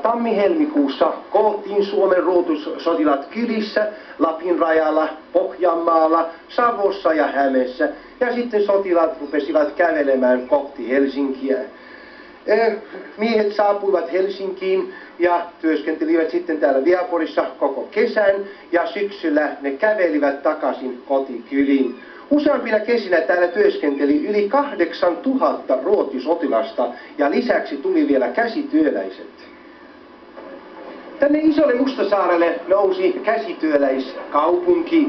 tammi-helmikuussa koottiin Suomen ruotussotilaat kylissä, Lapin rajalla, Pohjanmaalla, Savossa ja Hämeessä. Ja sitten sotilaat rupesivat kävelemään kohti Helsinkiä. Miehet saapuivat Helsinkiin ja työskentelivät sitten täällä Viaporissa koko kesän ja syksyllä ne kävelivät takaisin kotikyliin. Useampina kesinä täällä työskenteli yli 8000 ruotisotilasta ja lisäksi tuli vielä käsityöläiset. Tänne Isolle Mustasaarelle nousi käsityöläiskaupunki.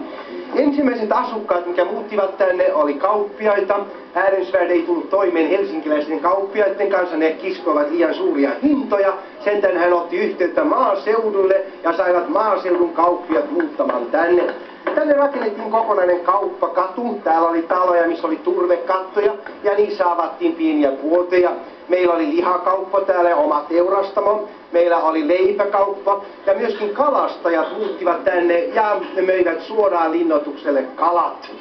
Ensimmäiset asukkaat, mikä muuttivat tänne, oli kauppiaita. Ehrensvärd ei tullut toimeen helsinkiläisten kauppiaiden kanssa, ne kiskoivat liian suuria hintoja. Sentään hän otti yhteyttä maaseudulle ja saivat maaseudun kauppiat muuttamaan tänne. Tänne rakennettiin kokonainen kauppakatu. Täällä oli taloja, missä oli turvekattoja ja niissä avattiin pieniä puoteja. Meillä oli lihakauppa täällä ja oma teurastamo. Meillä oli leipäkauppa ja myöskin kalastajat muuttivat tänne ja ne möivät suoraan linnoitukselle kalat.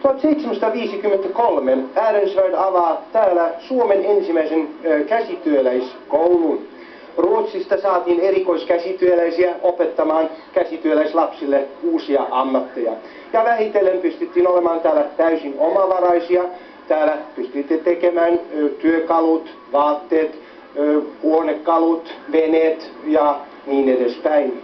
1753 Ehrensvärd avaa täällä Suomen ensimmäisen käsityöläiskoulun. Ruotsista saatiin erikoiskäsityöläisiä opettamaan käsityöläislapsille uusia ammatteja. Ja vähitellen pystyttiin olemaan täällä täysin omavaraisia. Täällä pystyttiin tekemään työkalut, vaatteet, huonekalut, veneet ja niin edespäin.